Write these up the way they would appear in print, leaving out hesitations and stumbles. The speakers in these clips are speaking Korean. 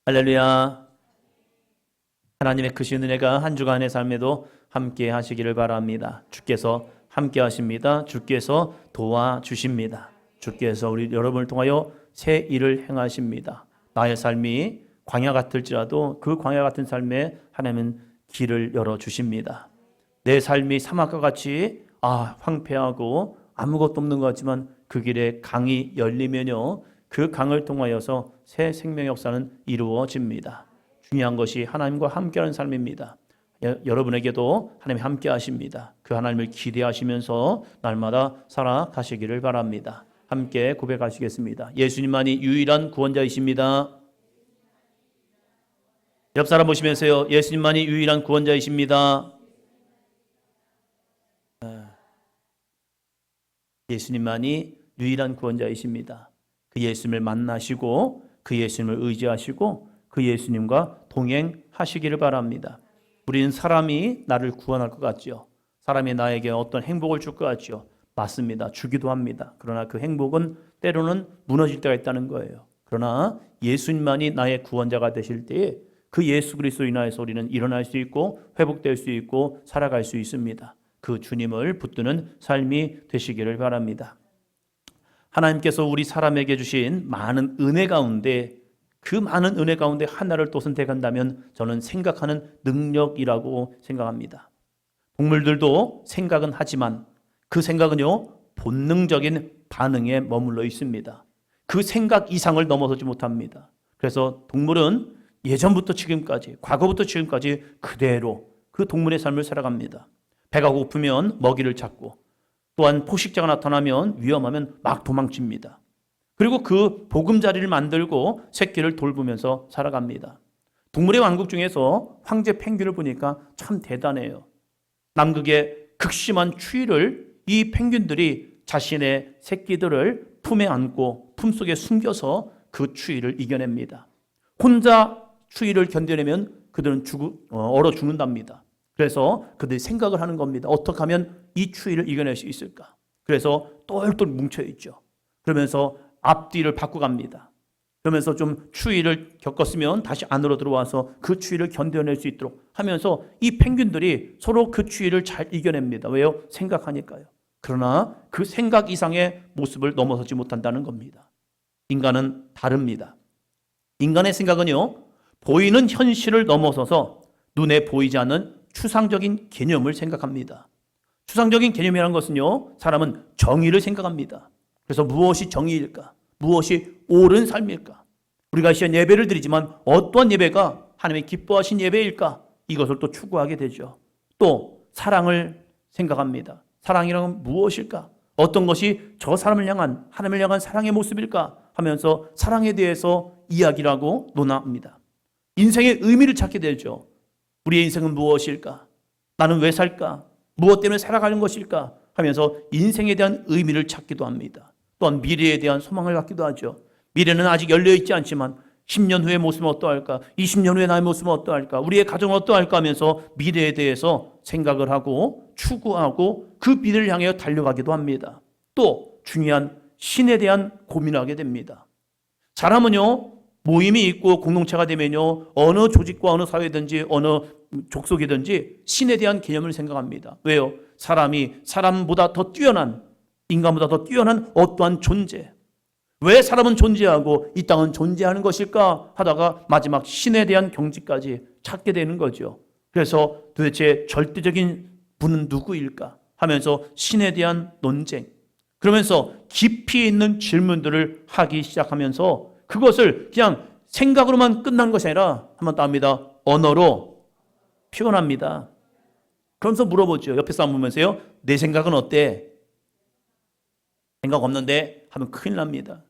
할렐루야. 하나님의 크신 은혜가 한 주간의 삶에도 함께 하시기를 바랍니다. 주께서 함께 하십니다. 주께서 도와주십니다. 주께서 우리 여러분을 통하여 새 일을 행하십니다. 나의 삶이 광야 같을지라도 그 광야 같은 삶에 하나님은 길을 열어주십니다. 내 삶이 사막과 같이 황폐하고 아무것도 없는 것 같지만 그 길에 강이 열리면요, 그 강을 통하여서 새 생명 역사는 이루어집니다. 중요한 것이 하나님과 함께하는 삶입니다. 여러분에게도 하나님이 함께 하십니다. 그 하나님을 기대하시면서 날마다 살아가시기를 바랍니다. 함께 고백하시겠습니다. 예수님만이 유일한 구원자이십니다. 옆 사람 보시면서요, 예수님만이 유일한 구원자이십니다. 예수님만이 유일한 구원자이십니다. 그 예수님을 만나시고 그 예수님을 의지하시고 그 예수님과 동행하시기를 바랍니다. 우리는 사람이 나를 구원할 것 같죠. 사람이 나에게 어떤 행복을 줄 것 같죠. 맞습니다. 주기도 합니다. 그러나 그 행복은 때로는 무너질 때가 있다는 거예요. 그러나 예수님만이 나의 구원자가 되실 때에 그 예수 그리스도로 인하여서 우리는 일어날 수 있고 회복될 수 있고 살아갈 수 있습니다. 그 주님을 붙드는 삶이 되시기를 바랍니다. 하나님께서 우리 사람에게 주신 많은 은혜 가운데 그 많은 은혜 가운데 하나를 또 선택한다면 저는 생각하는 능력이라고 생각합니다. 동물들도 생각은 하지만 그 생각은요, 본능적인 반응에 머물러 있습니다. 그 생각 이상을 넘어서지 못합니다. 그래서 동물은 예전부터 지금까지, 과거부터 지금까지 그대로 그 동물의 삶을 살아갑니다. 배가 고프면 먹이를 찾고, 또한 포식자가 나타나면 위험하면 막 도망칩니다. 그리고 그 보금자리를 만들고 새끼를 돌보면서 살아갑니다. 동물의 왕국 중에서 황제 펭귄을 보니까 참 대단해요. 남극의 극심한 추위를 이 펭귄들이 자신의 새끼들을 품에 안고 품속에 숨겨서 그 추위를 이겨냅니다. 혼자 추위를 견뎌내면 그들은 얼어 죽는답니다. 그래서 그들이 생각을 하는 겁니다. 어떻게 하면 이 추위를 이겨낼 수 있을까? 그래서 똘똘 뭉쳐있죠. 그러면서 앞뒤를 바꿔갑니다. 그러면서 좀 추위를 겪었으면 다시 안으로 들어와서 그 추위를 견뎌낼 수 있도록 하면서 이 펭귄들이 서로 그 추위를 잘 이겨냅니다. 왜요? 생각하니까요. 그러나 그 생각 이상의 모습을 넘어서지 못한다는 겁니다. 인간은 다릅니다. 인간의 생각은요, 보이는 현실을 넘어서서 눈에 보이지 않는 추상적인 개념을 생각합니다. 추상적인 개념이라는 것은요, 사람은 정의를 생각합니다. 그래서 무엇이 정의일까? 무엇이 옳은 삶일까? 우리가 시간 예배를 드리지만 어떠한 예배가 하나님의 기뻐하신 예배일까? 이것을 또 추구하게 되죠. 또 사랑을 생각합니다. 사랑이란 건 무엇일까? 어떤 것이 저 사람을 향한, 하나님을 향한 사랑의 모습일까? 하면서 사랑에 대해서 이야기를 하고 논합니다. 인생의 의미를 찾게 되죠. 우리의 인생은 무엇일까? 나는 왜 살까? 무엇 때문에 살아가는 것일까? 하면서 인생에 대한 의미를 찾기도 합니다. 또한 미래에 대한 소망을 갖기도 하죠. 미래는 아직 열려있지 않지만 10년 후의 모습은 어떠할까? 20년 후의 나의 모습은 어떠할까? 우리의 가정은 어떠할까? 하면서 미래에 대해서 생각을 하고 추구하고 그 미래를 향해 달려가기도 합니다. 또 중요한 신에 대한 고민을 하게 됩니다. 사람은요, 모임이 있고 공동체가 되면요, 어느 조직과 어느 사회든지 어느 족속이든지 신에 대한 개념을 생각합니다. 왜요? 사람이 사람보다 더 뛰어난, 인간보다 더 뛰어난 어떠한 존재, 왜 사람은 존재하고 이 땅은 존재하는 것일까 하다가 마지막 신에 대한 경지까지 찾게 되는 거죠. 그래서 도대체 절대적인 분은 누구일까 하면서 신에 대한 논쟁, 그러면서 깊이 있는 질문들을 하기 시작하면서 그것을 그냥 생각으로만 끝난 것이 아니라 한번 더 합니다. 언어로 표현합니다. 그러면서 물어보죠. 옆에 사람 보면서요, 내 생각은 어때? 생각 없는데 하면 큰일 납니다.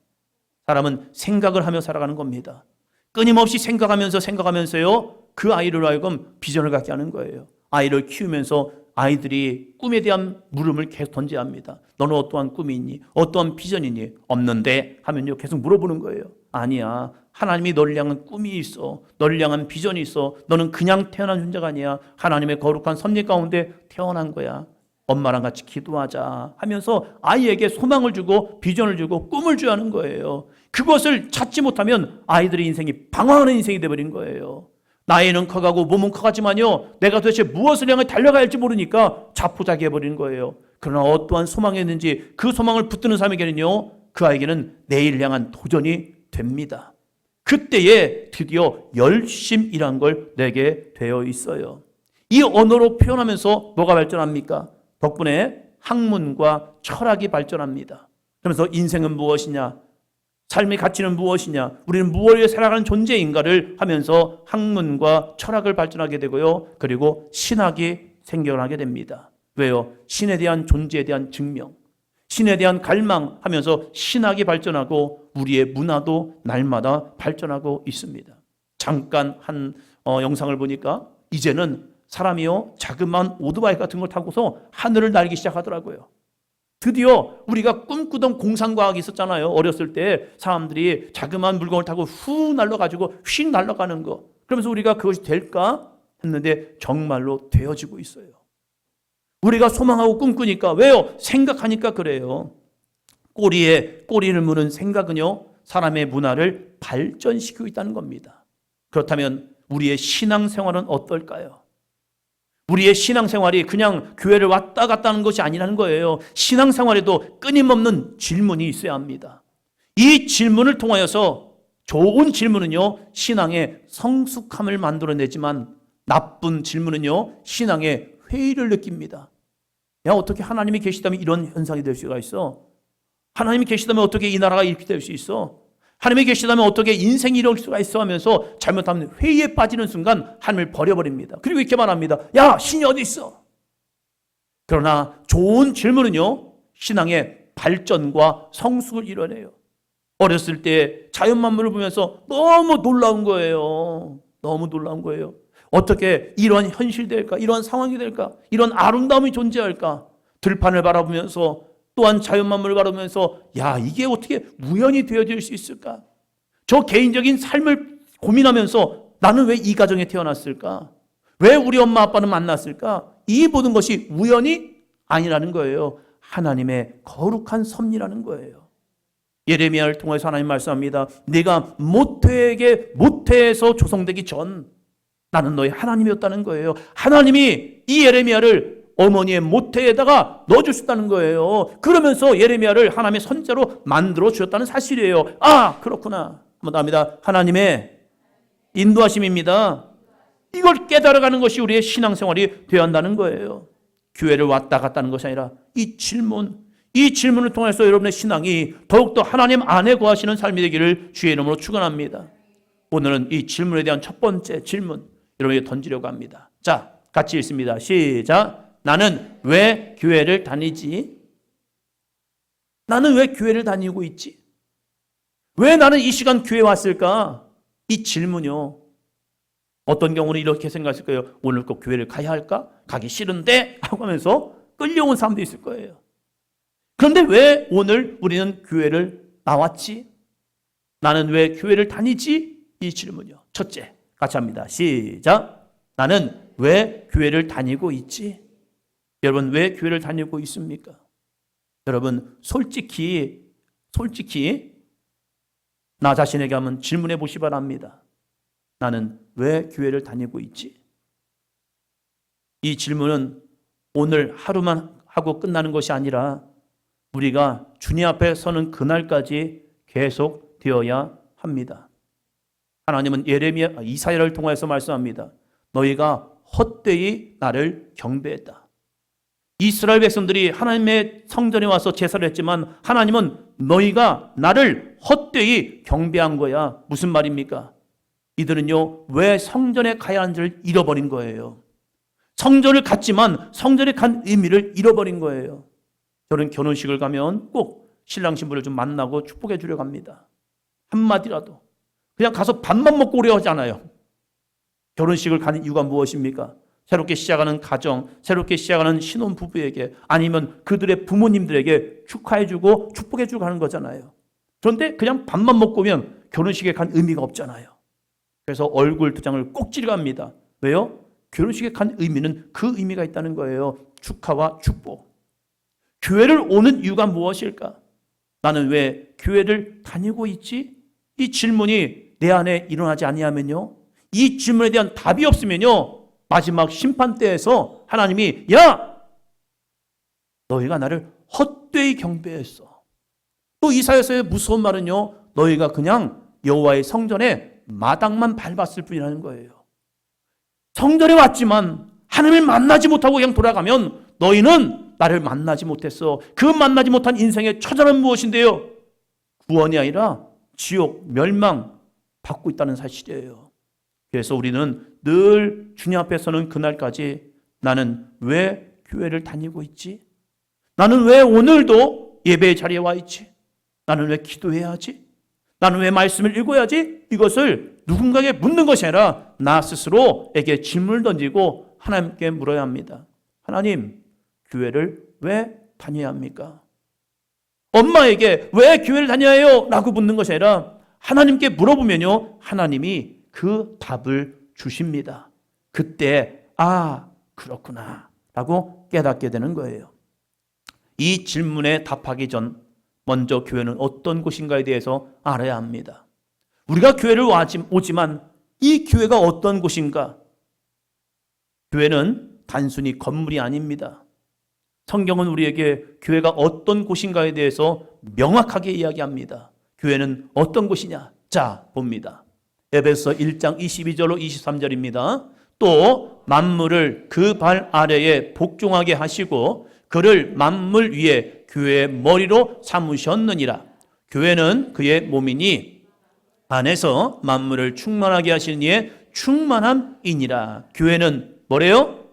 사람은 생각을 하며 살아가는 겁니다. 끊임없이 생각하면서요, 그 아이를 하여금 비전을 갖게 하는 거예요. 아이를 키우면서 아이들이 꿈에 대한 물음을 계속 던져야 합니다. 너는 어떠한 꿈이 있니? 어떠한 비전이 있니? 없는데 하면요, 계속 물어보는 거예요. 아니야, 하나님이 너를 향한 꿈이 있어. 너를 향한 비전이 있어. 너는 그냥 태어난 존재가 아니야. 하나님의 거룩한 섭리 가운데 태어난 거야. 엄마랑 같이 기도하자 하면서 아이에게 소망을 주고 비전을 주고 꿈을 줘야 하는 거예요. 그것을 찾지 못하면 아이들의 인생이 방황하는 인생이 되어버린 거예요. 나이는 커가고 몸은 커가지만요, 내가 도대체 무엇을 향해 달려가야 할지 모르니까 자포자기해버리는 거예요. 그러나 어떠한 소망이 있는지 그 소망을 붙드는 사람에게는요, 그 아이에게는 내일을 향한 도전이 됩니다. 그때에 드디어 열심이란 걸 내게 되어 있어요. 이 언어로 표현하면서 뭐가 발전합니까? 덕분에 학문과 철학이 발전합니다. 그러면서 인생은 무엇이냐, 삶의 가치는 무엇이냐, 우리는 무엇을 위해 살아가는 존재인가를 하면서 학문과 철학을 발전하게 되고요, 그리고 신학이 생겨나게 됩니다. 왜요? 신에 대한 존재에 대한 증명, 신에 대한 갈망하면서 신학이 발전하고 우리의 문화도 날마다 발전하고 있습니다. 잠깐 한 영상을 보니까 이제는 사람이요, 자그마한 오토바이 같은 걸 타고서 하늘을 날기 시작하더라고요. 드디어 우리가 꿈꾸던 공상과학이 있었잖아요. 어렸을 때 사람들이 자그마한 물건을 타고 후 날아가지고 휙 날아가는 거. 그러면서 우리가 그것이 될까 했는데 정말로 되어지고 있어요. 우리가 소망하고 꿈꾸니까, 왜요? 생각하니까 그래요. 꼬리에 꼬리를 무는 생각은요, 사람의 문화를 발전시키고 있다는 겁니다. 그렇다면 우리의 신앙생활은 어떨까요? 우리의 신앙생활이 그냥 교회를 왔다 갔다 하는 것이 아니라는 거예요. 신앙생활에도 끊임없는 질문이 있어야 합니다. 이 질문을 통하여서, 좋은 질문은요, 신앙의 성숙함을 만들어내지만 나쁜 질문은요, 신앙의 회의를 느낍니다. 야, 어떻게 하나님이 계시다면 이런 현상이 될 수가 있어? 하나님이 계시다면 어떻게 이 나라가 이렇게 될 수 있어? 하나님이 계시다면 어떻게 인생이 이럴 수가 있어? 하면서 잘못하면 회의에 빠지는 순간 하나님을 버려버립니다. 그리고 이렇게 말합니다. 야, 신이 어디 있어? 그러나 좋은 질문은요, 신앙의 발전과 성숙을 이뤄내요. 어렸을 때 자연 만물을 보면서 너무 놀라운 거예요. 너무 놀라운 거예요. 어떻게 이런 현실이 될까? 이런 상황이 될까? 이런 아름다움이 존재할까? 들판을 바라보면서, 또한 자연 만물을 바라보면서, 야, 이게 어떻게 우연히 되어질 수 있을까? 저 개인적인 삶을 고민하면서 나는 왜 이 가정에 태어났을까? 왜 우리 엄마 아빠는 만났을까? 이 모든 것이 우연이 아니라는 거예요. 하나님의 거룩한 섭리라는 거예요. 예레미야를 통해서 하나님 말씀합니다. 네가 모태에서 조성되기 전 나는 너의 하나님이었다는 거예요. 하나님이 이 예레미야를 어머니의 모태에다가 넣어주셨다는 거예요. 그러면서 예레미야를 하나님의 선지자로 만들어 주셨다는 사실이에요. 아, 그렇구나. 한번 더 합니다. 하나님의 인도하심입니다. 이걸 깨달아가는 것이 우리의 신앙생활이 되어야 한다는 거예요. 교회를 왔다 갔다 하는 것이 아니라 이 질문을 통해서 여러분의 신앙이 더욱더 하나님 안에 거하시는 삶이 되기를 주의 이름으로 축원합니다. 오늘은 이 질문에 대한 첫 번째 질문 여러분에게 던지려고 합니다. 자, 같이 읽습니다. 시작. 나는 왜 교회를 다니지? 나는 왜 교회를 다니고 있지? 왜 나는 이 시간 교회에 왔을까? 이 질문이요. 어떤 경우는 이렇게 생각했을 거예요. 오늘 꼭 교회를 가야 할까? 가기 싫은데? 하고 하면서 끌려온 사람도 있을 거예요. 그런데 왜 오늘 우리는 교회를 나왔지? 나는 왜 교회를 다니지? 이 질문이요. 첫째, 같이 합니다. 시작. 나는 왜 교회를 다니고 있지? 여러분, 왜 교회를 다니고 있습니까? 여러분, 솔직히 나 자신에게 한번 질문해 보시 바랍니다. 나는 왜 교회를 다니고 있지? 이 질문은 오늘 하루만 하고 끝나는 것이 아니라 우리가 주님 앞에 서는 그날까지 계속 되어야 합니다. 하나님은 이사야를 통해서 말씀합니다. 너희가 헛되이 나를 경배했다. 이스라엘 백성들이 하나님의 성전에 와서 제사를 했지만 하나님은 너희가 나를 헛되이 경배한 거야. 무슨 말입니까? 이들은요, 왜 성전에 가야 하는지를 잃어버린 거예요. 성전을 갔지만 성전에 간 의미를 잃어버린 거예요. 저는 결혼식을 가면 꼭 신랑 신부를 좀 만나고 축복해 주려고 합니다. 한마디라도. 그냥 가서 밥만 먹고 오려 하지 않아요. 결혼식을 가는 이유가 무엇입니까? 새롭게 시작하는 가정, 새롭게 시작하는 신혼부부에게 아니면 그들의 부모님들에게 축하해주고 축복해주고 하는 거잖아요. 그런데 그냥 밥만 먹고 오면 결혼식에 간 의미가 없잖아요. 그래서 얼굴 2장을 꼭 찌르갑니다. 왜요? 결혼식에 간 의미는 그 의미가 있다는 거예요. 축하와 축복. 교회를 오는 이유가 무엇일까? 나는 왜 교회를 다니고 있지? 이 질문이 내 안에 일어나지 아니하면요, 이 질문에 대한 답이 없으면요, 마지막 심판 때에서 하나님이 야! 너희가 나를 헛되이 경배했어. 또 이사야서의 무서운 말은요, 너희가 그냥 여호와의 성전에 마당만 밟았을 뿐이라는 거예요. 성전에 왔지만 하나님을 만나지 못하고 그냥 돌아가면 너희는 나를 만나지 못했어. 그 만나지 못한 인생의 처절은 무엇인데요? 구원이 아니라 지옥, 멸망 받고 있다는 사실이에요. 그래서 우리는 늘 주님 앞에 서는 그날까지 나는 왜 교회를 다니고 있지? 나는 왜 오늘도 예배의 자리에 와 있지? 나는 왜 기도해야 하지? 나는 왜 말씀을 읽어야지? 이것을 누군가에게 묻는 것이 아니라 나 스스로에게 질문을 던지고 하나님께 물어야 합니다. 하나님, 교회를 왜 다녀야 합니까? 엄마에게 왜 교회를 다녀야 해요? 라고 묻는 것이 아니라 하나님께 물어보면요, 하나님이 그 답을 주십니다. 그때 그렇구나 라고 깨닫게 되는 거예요. 이 질문에 답하기 전 먼저 교회는 어떤 곳인가에 대해서 알아야 합니다. 우리가 교회를 오지만 이 교회가 어떤 곳인가? 교회는 단순히 건물이 아닙니다. 성경은 우리에게 교회가 어떤 곳인가에 대해서 명확하게 이야기합니다. 교회는 어떤 곳이냐? 자, 봅니다. 에베소 1장 22절로 23절입니다. 또 만물을 그 발 아래에 복종하게 하시고 그를 만물 위에 교회의 머리로 삼으셨느니라. 교회는 그의 몸이니 안에서 만물을 충만하게 하시는 이의 충만함이니라. 교회는 뭐래요?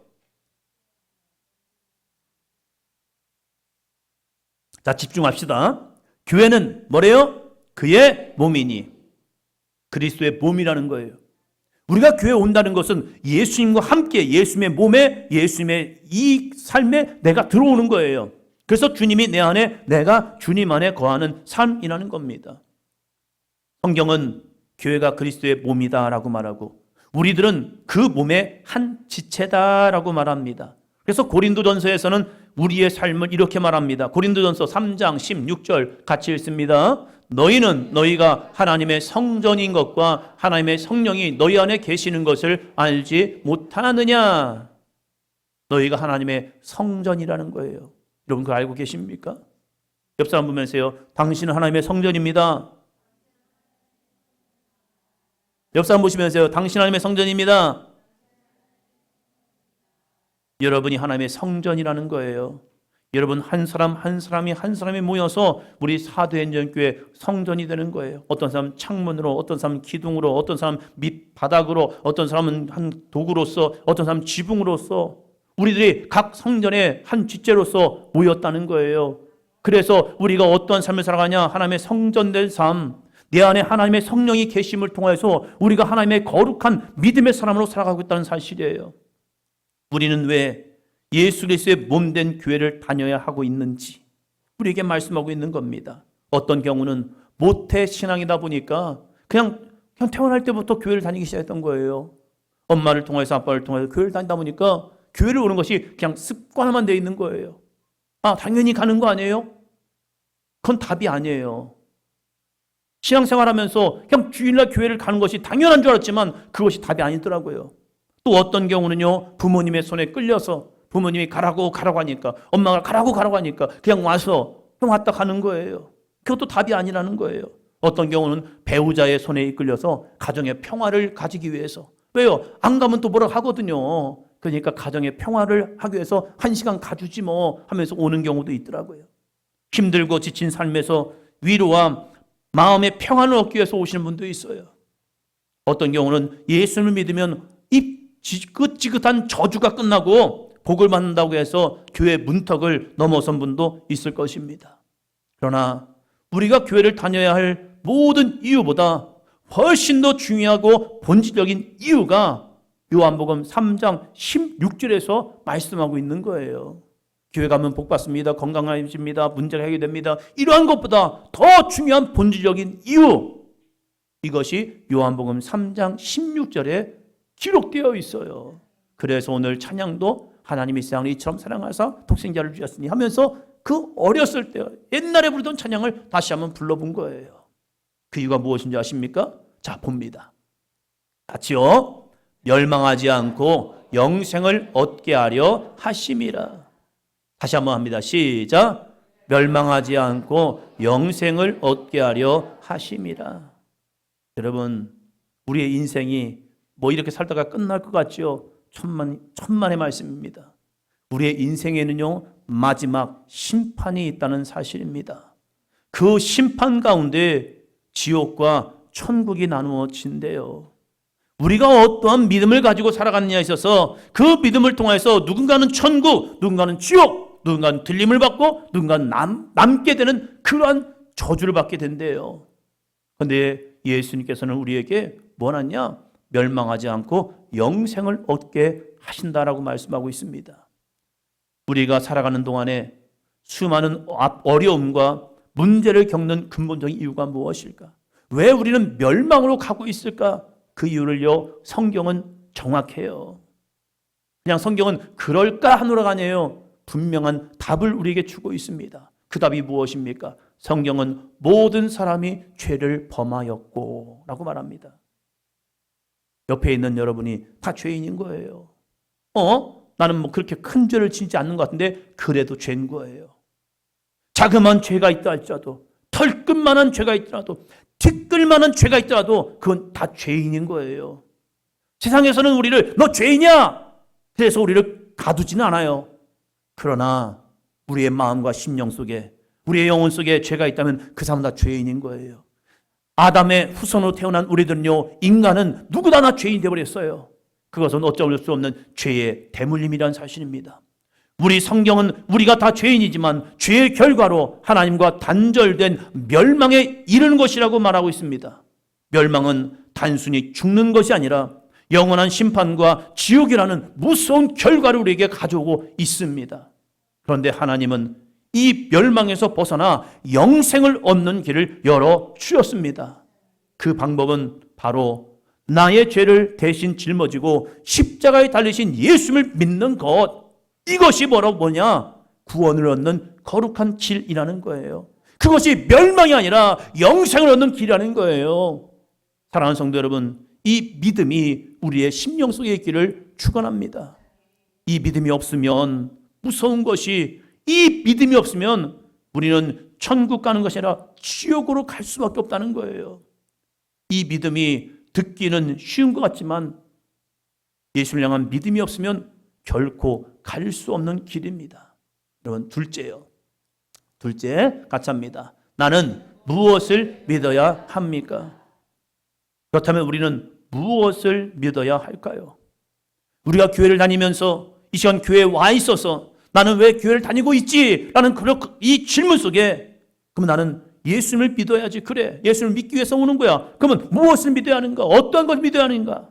자, 집중합시다. 교회는 뭐래요? 그의 몸이니. 그리스도의 몸이라는 거예요. 우리가 교회에 온다는 것은 예수님과 함께 예수님의 몸에, 예수님의 이 삶에 내가 들어오는 거예요. 그래서 주님이 내 안에, 내가 주님 안에 거하는 삶이라는 겁니다. 성경은 교회가 그리스도의 몸이다라고 말하고 우리들은 그 몸의 한 지체다라고 말합니다. 그래서 고린도전서에서는 우리의 삶을 이렇게 말합니다. 고린도전서 3장 16절 같이 읽습니다. 너희는 너희가 하나님의 성전인 것과 하나님의 성령이 너희 안에 계시는 것을 알지 못하느냐. 너희가 하나님의 성전이라는 거예요. 여러분 그거 알고 계십니까? 옆 사람 보면서요, 당신은 하나님의 성전입니다. 옆 사람 보시면서요, 당신 하나님의 성전입니다. 여러분이 하나님의 성전이라는 거예요. 여러분 한 사람 한 사람이 모여서 우리 사도행전교회 성전이 되는 거예요. 어떤 사람은 창문으로, 어떤 사람은 기둥으로, 어떤 사람은 밑바닥으로, 어떤 사람은 한 도구로서, 어떤 사람은 지붕으로서 우리들이 각 성전의 한 지체로서 모였다는 거예요. 그래서 우리가 어떤 삶을 살아가냐? 하나님의 성전된 삶, 내 안에 하나님의 성령이 계심을 통해서 우리가 하나님의 거룩한 믿음의 사람으로 살아가고 있다는 사실이에요. 우리는 왜 예수 그리스도의 몸된 교회를 다녀야 하고 있는지 우리에게 말씀하고 있는 겁니다. 어떤 경우는 모태 신앙이다 보니까 그냥 태어날 때부터 교회를 다니기 시작했던 거예요. 엄마를 통해서 아빠를 통해서 교회를 다니다 보니까 교회를 오는 것이 그냥 습관화만 되어 있는 거예요. 당연히 가는 거 아니에요? 그건 답이 아니에요. 신앙생활하면서 그냥 주일날 교회를 가는 것이 당연한 줄 알았지만 그것이 답이 아니더라고요. 또 어떤 경우는요, 부모님의 손에 끌려서 부모님이 가라고 하니까, 엄마가 가라고 하니까 그냥 와서 왔다 가는 거예요. 그것도 답이 아니라는 거예요. 어떤 경우는 배우자의 손에 이끌려서 가정의 평화를 가지기 위해서. 왜요? 안 가면 또 뭐라 하거든요. 그러니까 가정의 평화를 하기 위해서 1시간 가주지 뭐 하면서 오는 경우도 있더라고요. 힘들고 지친 삶에서 위로와 마음의 평안을 얻기 위해서 오시는 분도 있어요. 어떤 경우는 예수를 믿으면 이 지긋지긋한 저주가 끝나고 복을 받는다고 해서 교회 문턱을 넘어선 분도 있을 것입니다. 그러나 우리가 교회를 다녀야 할 모든 이유보다 훨씬 더 중요하고 본질적인 이유가 요한복음 3장 16절에서 말씀하고 있는 거예요. 교회 가면 복 받습니다. 건강해집니다. 문제가 해결됩니다. 이러한 것보다 더 중요한 본질적인 이유, 이것이 요한복음 3장 16절에 기록되어 있어요. 그래서 오늘 찬양도 하나님이 세상을 이처럼 사랑하사 독생자를 주셨으니 하면서 그 어렸을 때 옛날에 부르던 찬양을 다시 한번 불러본 거예요. 그 이유가 무엇인지 아십니까? 자, 봅니다. 같이요. 멸망하지 않고 영생을 얻게 하려 하심이라. 다시 한번 합니다. 시작. 멸망하지 않고 영생을 얻게 하려 하심이라. 여러분, 우리의 인생이 뭐 이렇게 살다가 끝날 것 같죠? 천만의 말씀입니다. 우리의 인생에는요, 마지막 심판이 있다는 사실입니다. 그 심판 가운데 지옥과 천국이 나누어진대요. 우리가 어떠한 믿음을 가지고 살아가느냐에 있어서 그 믿음을 통해서 누군가는 천국, 누군가는 지옥, 누군가는 들림을 받고 누군가는 남게 되는 그러한 저주를 받게 된대요. 그런데 예수님께서는 우리에게 뭐하냐? 멸망하지 않고 영생을 얻게 하신다라고 말씀하고 있습니다. 우리가 살아가는 동안에 수많은 어려움과 문제를 겪는 근본적인 이유가 무엇일까? 왜 우리는 멸망으로 가고 있을까? 그 이유를요, 성경은 정확해요. 그냥 성경은 그럴까 하노라가 아니에요. 분명한 답을 우리에게 주고 있습니다. 그 답이 무엇입니까? 성경은 모든 사람이 죄를 범하였고 라고 말합니다. 옆에 있는 여러분이 다 죄인인 거예요. 나는 뭐 그렇게 큰 죄를 지지 않는 것 같은데 그래도 죄인 거예요. 자그마한 죄가 있다 할지라도, 털끝만한 죄가 있더라도, 티끌만한 죄가 있더라도 그건 다 죄인인 거예요. 세상에서는 우리를 너 죄인이야! 그래서 우리를 가두지는 않아요. 그러나 우리의 마음과 심령 속에, 우리의 영혼 속에 죄가 있다면 그 사람은 다 죄인인 거예요. 아담의 후손으로 태어난 우리들은요, 인간은 누구나 다 죄인이 되어버렸어요. 그것은 어쩔 수 없는 죄의 대물림이라는 사실입니다. 우리 성경은 우리가 다 죄인이지만 죄의 결과로 하나님과 단절된 멸망에 이르는 것이라고 말하고 있습니다. 멸망은 단순히 죽는 것이 아니라 영원한 심판과 지옥이라는 무서운 결과를 우리에게 가져오고 있습니다. 그런데 하나님은 이 멸망에서 벗어나 영생을 얻는 길을 열어주셨습니다. 그 방법은 바로 나의 죄를 대신 짊어지고 십자가에 달리신 예수를 믿는 것, 이것이 뭐냐? 구원을 얻는 거룩한 길이라는 거예요. 그것이 멸망이 아니라 영생을 얻는 길이라는 거예요. 사랑하는 성도 여러분, 이 믿음이 우리의 심령 속의 길을 축원합니다. 이 믿음이 없으면 무서운 것이, 이 믿음이 없으면 우리는 천국 가는 것이 아니라 지옥으로 갈 수밖에 없다는 거예요. 이 믿음이 듣기는 쉬운 것 같지만 예수를 향한 믿음이 없으면 결코 갈 수 없는 길입니다. 여러분, 둘째요. 둘째, 같이 합니다. 나는 무엇을 믿어야 합니까? 그렇다면 우리는 무엇을 믿어야 할까요? 우리가 교회를 다니면서 이 시간 교회에 와 있어서 나는 왜 교회를 다니고 있지? 라는 이 질문 속에, 그러면 나는 예수님을 믿어야지. 그래, 예수님을 믿기 위해서 오는 거야. 그러면 무엇을 믿어야 하는가? 어떠한 것을 믿어야 하는가?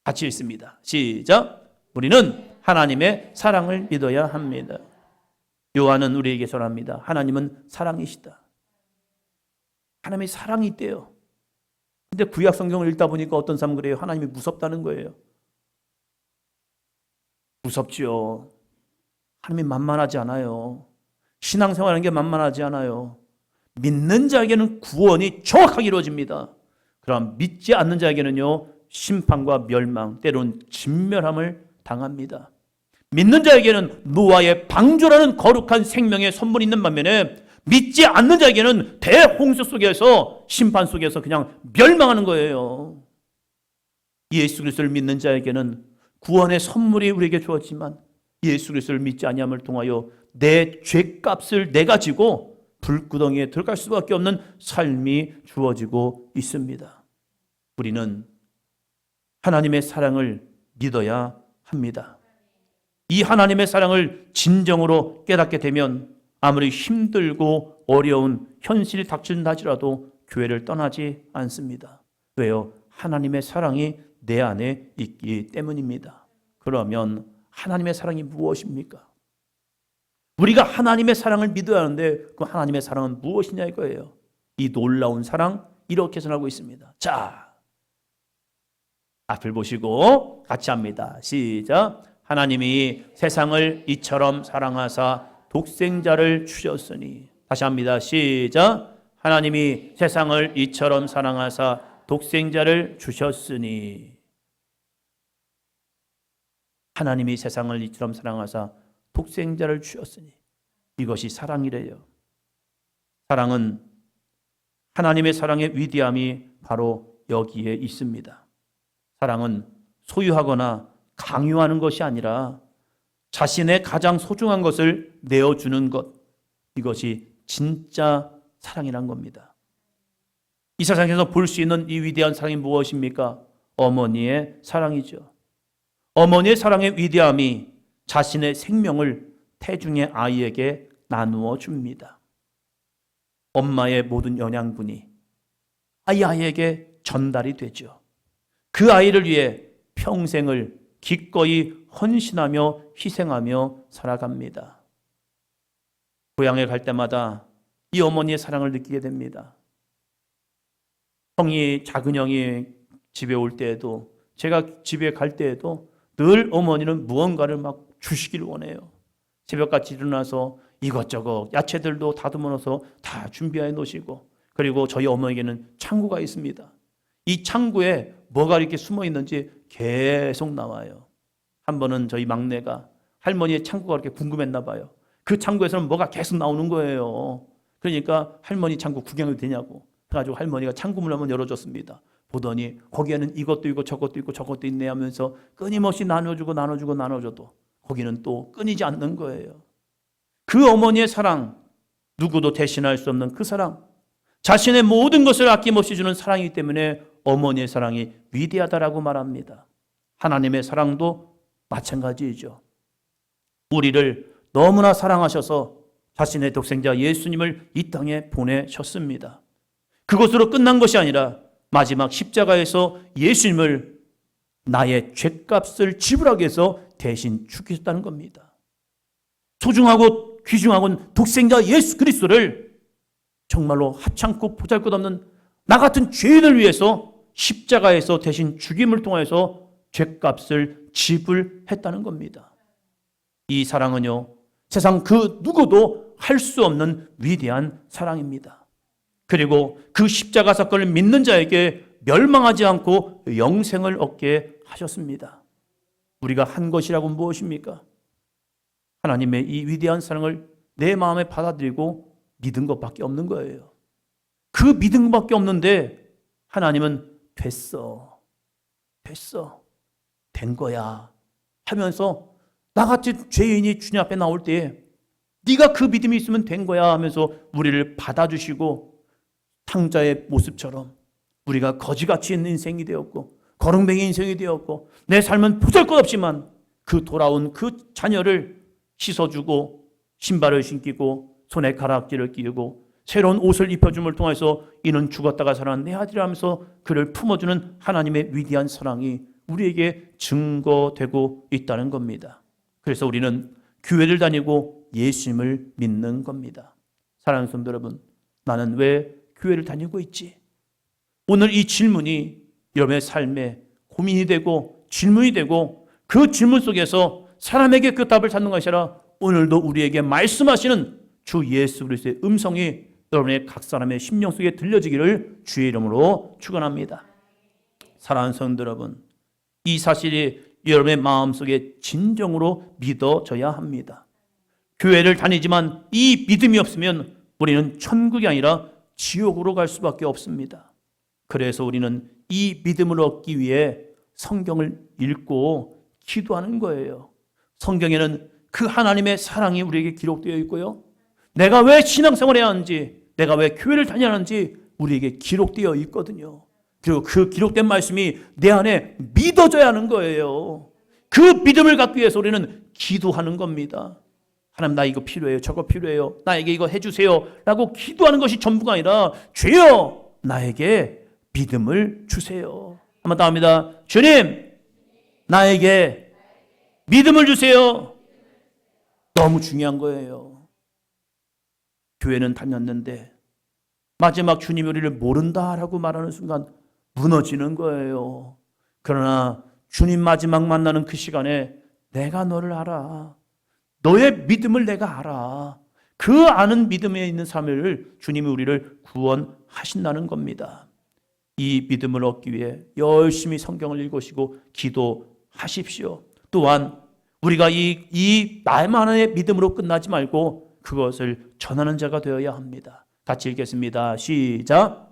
같이 읽습니다. 시작. 우리는 하나님의 사랑을 믿어야 합니다. 요한은 우리에게 전합니다. 하나님은 사랑이시다. 하나님의 사랑이 있대요. 근데 구약 성경을 읽다 보니까 어떤 사람은 그래요. 하나님이 무섭다는 거예요. 무섭지요. 하나님이 만만하지 않아요. 신앙생활하는 게 만만하지 않아요. 믿는 자에게는 구원이 정확하게 이루어집니다. 그럼 믿지 않는 자에게는요, 심판과 멸망, 때로는 진멸함을 당합니다. 믿는 자에게는 노아의 방주라는 거룩한 생명의 선물이 있는 반면에 믿지 않는 자에게는 대홍수 속에서, 심판 속에서 그냥 멸망하는 거예요. 예수 그리스도를 믿는 자에게는 구원의 선물이 우리에게 주어지만 예수 그리스도를 믿지 아니함을 통하여 내 죄값을 내가 지고 불구덩이에 들어갈 수밖에 없는 삶이 주어지고 있습니다. 우리는 하나님의 사랑을 믿어야 합니다. 이 하나님의 사랑을 진정으로 깨닫게 되면 아무리 힘들고 어려운 현실이 닥친다 하더라도 교회를 떠나지 않습니다. 왜요? 하나님의 사랑이 내 안에 있기 때문입니다. 그러면 하나님의 사랑이 무엇입니까? 우리가 하나님의 사랑을 믿어야 하는데 그 하나님의 사랑은 무엇이냐 이거예요. 이 놀라운 사랑, 이렇게 전하고 있습니다. 자, 앞을 보시고 같이 합니다. 시작. 하나님이 세상을 이처럼 사랑하사 독생자를 주셨으니. 다시 합니다. 시작. 하나님이 세상을 이처럼 사랑하사 독생자를 주셨으니. 하나님이 세상을 이처럼 사랑하사 독생자를 주셨으니. 이것이 사랑이래요. 사랑은, 하나님의 사랑의 위대함이 바로 여기에 있습니다. 사랑은 소유하거나 강요하는 것이 아니라 자신의 가장 소중한 것을 내어주는 것, 이것이 진짜 사랑이란 겁니다. 이 세상에서 볼 수 있는 이 위대한 사랑이 무엇입니까? 어머니의 사랑이죠. 어머니의 사랑의 위대함이 자신의 생명을 태중의 아이에게 나누어 줍니다. 엄마의 모든 영양분이 이 아이에게 전달이 되죠. 그 아이를 위해 평생을 기꺼이 헌신하며 희생하며 살아갑니다. 고향에 갈 때마다 이 어머니의 사랑을 느끼게 됩니다. 작은 형이 집에 올 때에도, 제가 집에 갈 때에도 늘 어머니는 무언가를 막 주시기를 원해요. 새벽같이 일어나서 이것저것 야채들도 다듬어 넣어서 다 준비해 놓으시고, 그리고 저희 어머니에게는 창구가 있습니다. 이 창구에 뭐가 이렇게 숨어 있는지 계속 나와요. 한 번은 저희 막내가 할머니의 창구가 그렇게 궁금했나 봐요. 그 창구에서는 뭐가 계속 나오는 거예요. 그러니까 할머니 창구 구경해도 되냐고 그래가지고 할머니가 창구문을 한번 열어줬습니다. 보더니 거기에는 이것도 있고 저것도 있고 저것도 있네 하면서 끊임없이 나눠줘도 거기는 또 끊이지 않는 거예요. 그 어머니의 사랑, 누구도 대신할 수 없는 그 사랑, 자신의 모든 것을 아낌없이 주는 사랑이기 때문에 어머니의 사랑이 위대하다라고 말합니다. 하나님의 사랑도 마찬가지이죠. 우리를 너무나 사랑하셔서 자신의 독생자 예수님을 이 땅에 보내셨습니다. 그것으로 끝난 것이 아니라 마지막 십자가에서 예수님을 나의 죄값을 지불하기 위해서 대신 죽이셨다는 겁니다. 소중하고 귀중한 독생자 예수 그리스도를 정말로 하찮고 보잘것없는 나 같은 죄인을 위해서 십자가에서 대신 죽임을 통해서 죄값을 지불했다는 겁니다. 이 사랑은요, 세상 그 누구도 할 수 없는 위대한 사랑입니다. 그리고 그 십자가 사건을 믿는 자에게 멸망하지 않고 영생을 얻게 하셨습니다. 우리가 한 것이라고 무엇입니까? 하나님의 이 위대한 사랑을 내 마음에 받아들이고 믿은 것밖에 없는 거예요. 그 믿은 것밖에 없는데 하나님은 됐어, 된 거야 하면서 나같이 죄인이 주님 앞에 나올 때에 네가 그 믿음이 있으면 된 거야 하면서 우리를 받아주시고, 탕자의 모습처럼 우리가 거지같이 있는 인생이 되었고 거렁뱅이 인생이 되었고 내 삶은 보잘것없지만 그 돌아온 그 자녀를 씻어주고 신발을 신기고 손에 가락지를 끼우고 새로운 옷을 입혀줌을 통해서 이는 죽었다가 살아난 내 아들이라 하면서 그를 품어주는 하나님의 위대한 사랑이 우리에게 증거되고 있다는 겁니다. 그래서 우리는 교회를 다니고 예수님을 믿는 겁니다. 사랑하는 성도 여러분, 나는 왜 교회를 다니고 있지? 오늘 이 질문이 여러분의 삶에 고민이 되고 질문이 되고 그 질문 속에서 사람에게 그 답을 찾는 것이 아니라 오늘도 우리에게 말씀하시는 주 예수 그리스도의 음성이 여러분의 각 사람의 심령 속에 들려지기를 주의 이름으로 축원합니다. 사랑하는 성도 여러분, 이 사실이 여러분의 마음속에 진정으로 믿어져야 합니다. 교회를 다니지만 이 믿음이 없으면 우리는 천국이 아니라 지옥으로 갈 수밖에 없습니다. 그래서 우리는 이 믿음을 얻기 위해 성경을 읽고 기도하는 거예요. 성경에는 그 하나님의 사랑이 우리에게 기록되어 있고요, 내가 왜 신앙생활을 해야 하는지, 내가 왜 교회를 다녀야 하는지 우리에게 기록되어 있거든요. 그리고 그 기록된 말씀이 내 안에 믿어져야 하는 거예요. 그 믿음을 갖기 위해서 우리는 기도하는 겁니다. 하나님, 나 이거 필요해요, 저거 필요해요, 나에게 이거 해주세요 라고 기도하는 것이 전부가 아니라 주여 나에게 믿음을 주세요. 한번 더 합니다. 주님, 나에게 믿음을 주세요. 너무 중요한 거예요. 교회는 다녔는데 마지막 주님이 우리를 모른다라고 말하는 순간 무너지는 거예요. 그러나 주님 마지막 만나는 그 시간에 내가 너를 알아. 너의 믿음을 내가 알아. 그 아는 믿음에 있는 삶을 주님이 우리를 구원하신다는 겁니다. 이 믿음을 얻기 위해 열심히 성경을 읽으시고 기도하십시오. 또한 우리가 이 나만의 믿음으로 끝나지 말고 그것을 전하는 자가 되어야 합니다. 같이 읽겠습니다. 시작.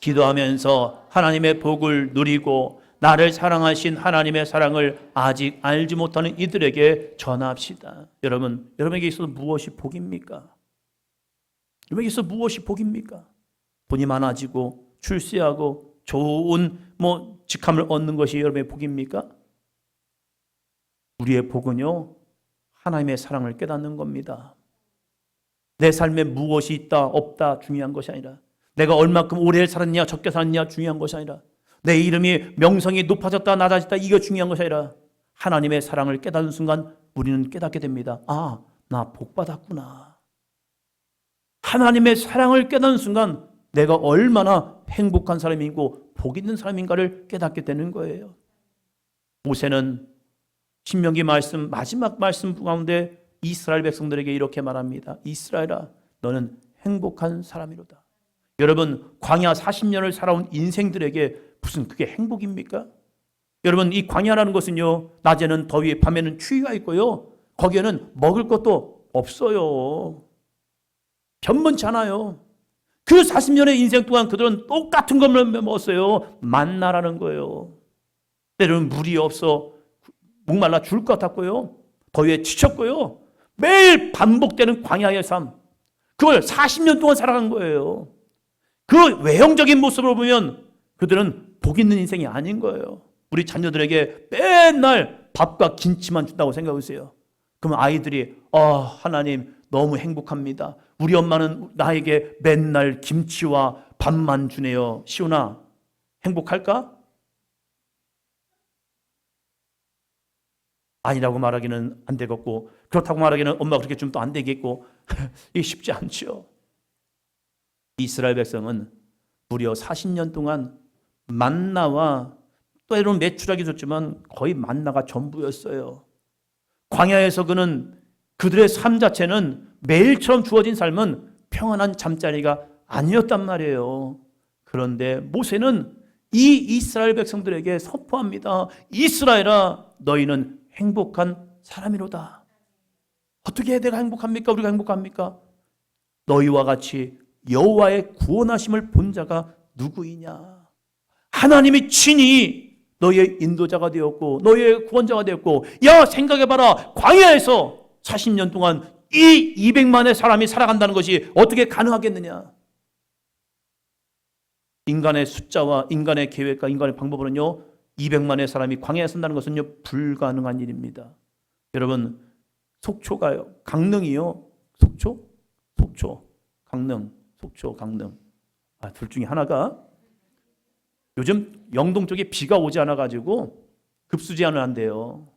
기도하면서 하나님의 복을 누리고 나를 사랑하신 하나님의 사랑을 아직 알지 못하는 이들에게 전합시다. 여러분에게 있어서 무엇이 복입니까? 여러분에게 있어서 무엇이 복입니까? 돈이 많아지고 출세하고 좋은 직함을 얻는 것이 여러분의 복입니까? 우리의 복은요, 하나님의 사랑을 깨닫는 겁니다. 내 삶에 무엇이 있다 없다 중요한 것이 아니라, 내가 얼마큼 오래 살았냐 적게 살았냐 중요한 것이 아니라, 내 이름이 명성이 높아졌다 낮아졌다 이거 중요한 것이 아니라, 하나님의 사랑을 깨닫는 순간 우리는 깨닫게 됩니다. 아, 나 복 받았구나. 하나님의 사랑을 깨닫는 순간 내가 얼마나 행복한 사람이고 복 있는 사람인가를 깨닫게 되는 거예요. 모세는 신명기 말씀 마지막 말씀 가운데 이스라엘 백성들에게 이렇게 말합니다. 이스라엘아, 너는 행복한 사람이로다. 여러분, 광야 40년을 살아온 인생들에게 무슨 그게 행복입니까? 여러분, 이 광야라는 것은요, 낮에는 더위, 밤에는 추위가 있고요, 거기에는 먹을 것도 없어요. 변변치 않아요. 그 40년의 인생 동안 그들은 똑같은 것만 먹었어요. 만나라는 거예요. 때로는 물이 없어 목말라 죽을 것 같았고요, 더위에 지쳤고요, 매일 반복되는 광야의 삶, 그걸 40년 동안 살아간 거예요. 그 외형적인 모습으로 보면 그들은 복 있는 인생이 아닌 거예요. 우리 자녀들에게 맨날 밥과 김치만 준다고 생각하세요. 그러면 아이들이 하나님 너무 행복합니다. 우리 엄마는 나에게 맨날 김치와 밥만 주네요. 시온아, 행복할까? 아니라고 말하기는 안 되겠고, 그렇다고 말하기는 엄마가 그렇게 좀 또 안 되겠고, 이게 쉽지 않죠. 이스라엘 백성은 무려 40년 동안 만나와, 때로는 메추라기 줬지만 거의 만나가 전부였어요. 광야에서 그들의 삶 자체는 매일처럼 주어진 삶은 평안한 잠자리가 아니었단 말이에요. 그런데 모세는 이 이스라엘 백성들에게 선포합니다. 이스라엘아, 너희는 행복한 사람이로다. 어떻게 내가 행복합니까? 우리가 행복합니까? 너희와 같이 여호와의 구원하심을 본 자가 누구이냐? 하나님이 친히 너희의 인도자가 되었고 너희의 구원자가 되었고, 야, 생각해봐라. 광야에서 40년 동안 이 200만의 사람이 살아간다는 것이 어떻게 가능하겠느냐? 인간의 숫자와 인간의 계획과 인간의 방법으로는요, 200만의 사람이 광야에 산다는 것은요, 불가능한 일입니다. 여러분, 속초가요, 강릉이요, 속초, 강릉, 속초, 강릉, 둘 중에 하나가, 요즘 영동 쪽에 비가 오지 않아가지고 급수제한을 한대요.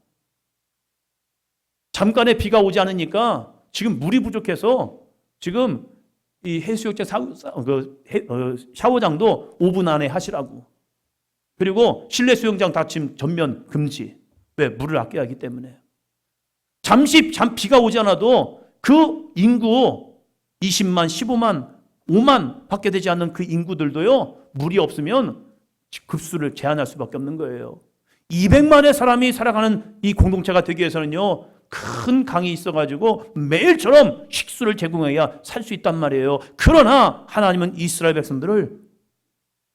잠깐의 비가 오지 않으니까 지금 물이 부족해서 지금 이 해수욕장 샤워장도 5분 안에 하시라고. 그리고 실내 수영장 다 지금 전면 금지. 왜? 물을 아껴야 하기 때문에. 잠시 비가 오지 않아도 그 인구 20만, 15만, 5만 밖에 되지 않는 그 인구들도요, 물이 없으면 급수를 제한할 수밖에 없는 거예요. 200만의 사람이 살아가는 이 공동체가 되기 위해서는요, 큰 강이 있어가지고 매일처럼 식수를 제공해야 살 수 있단 말이에요. 그러나 하나님은 이스라엘 백성들을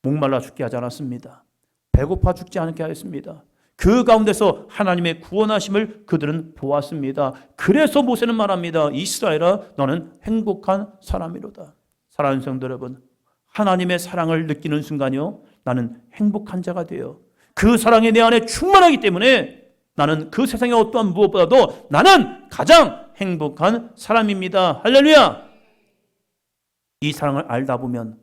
목말라 죽게 하지 않았습니다. 배고파 죽지 않게 하였습니다. 그 가운데서 하나님의 구원하심을 그들은 보았습니다. 그래서 모세는 말합니다. 이스라엘아, 너는 행복한 사람이로다. 사랑하는 성도 여러분, 하나님의 사랑을 느끼는 순간요, 나는 행복한 자가 되어 그 사랑이 내 안에 충만하기 때문에 나는 그 세상의 어떠한 무엇보다도 나는 가장 행복한 사람입니다. 할렐루야! 이 사랑을 알다 보면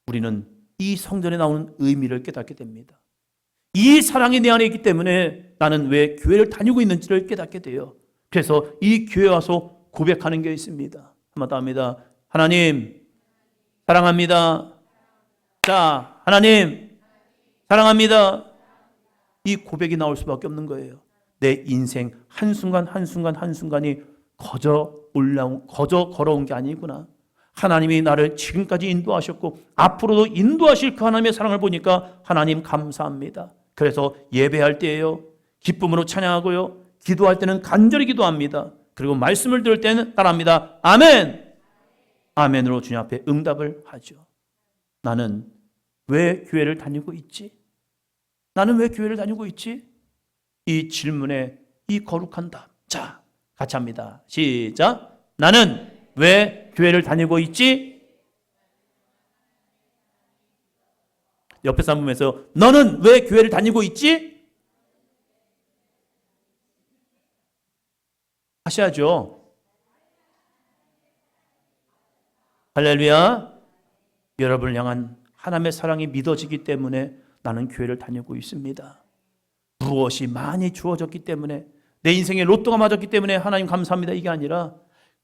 우리는 이 성전에 나오는 의미를 깨닫게 됩니다. 이 사랑이 내 안에 있기 때문에 나는 왜 교회를 다니고 있는지를 깨닫게 돼요. 그래서 이 교회에 와서 고백하는 게 있습니다. 한마디 합니다. 하나님 사랑합니다. 자, 하나님 사랑합니다. 이 고백이 나올 수밖에 없는 거예요. 내 인생 한순간 한순간 한순간이 거저 걸어온 게 아니구나. 하나님이 나를 지금까지 인도하셨고 앞으로도 인도하실 그 하나님의 사랑을 보니까 하나님 감사합니다. 그래서 예배할 때에요, 기쁨으로 찬양하고요, 기도할 때는 간절히 기도합니다. 그리고 말씀을 들을 때는 따라합니다. 아멘! 아멘으로 주님 앞에 응답을 하죠. 나는 왜 교회를 다니고 있지? 나는 왜 교회를 다니고 있지? 이 질문에 이 거룩한 답. 자, 같이 합니다. 시작. 나는 왜 교회를 다니고 있지? 옆에 사람 보면서 너는 왜 교회를 다니고 있지? 하셔야죠. 할렐루야. 여러분을 향한 하나님의 사랑이 믿어지기 때문에 나는 교회를 다니고 있습니다. 무엇이 많이 주어졌기 때문에, 내 인생에 로또가 맞았기 때문에 하나님 감사합니다, 이게 아니라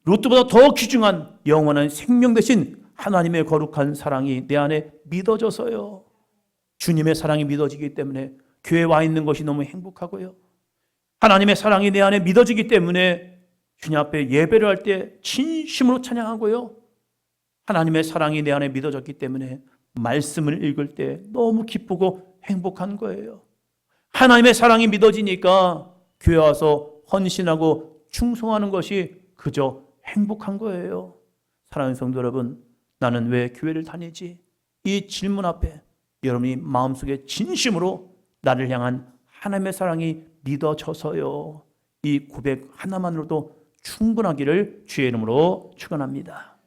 로또보다 더 귀중한 영원한 생명 대신 하나님의 거룩한 사랑이 내 안에 믿어져서요. 주님의 사랑이 믿어지기 때문에 교회에 와 있는 것이 너무 행복하고요. 하나님의 사랑이 내 안에 믿어지기 때문에 주님 앞에 예배를 할 때 진심으로 찬양하고요. 하나님의 사랑이 내 안에 믿어졌기 때문에 말씀을 읽을 때 너무 기쁘고 행복한 거예요. 하나님의 사랑이 믿어지니까 교회 와서 헌신하고 충성하는 것이 그저 행복한 거예요. 사랑하는 성도 여러분, 나는 왜 교회를 다니지? 이 질문 앞에 여러분이 마음속에 진심으로 나를 향한 하나님의 사랑이 믿어져서요, 이 고백 하나만으로도 충분하기를 주의 이름으로 축원합니다.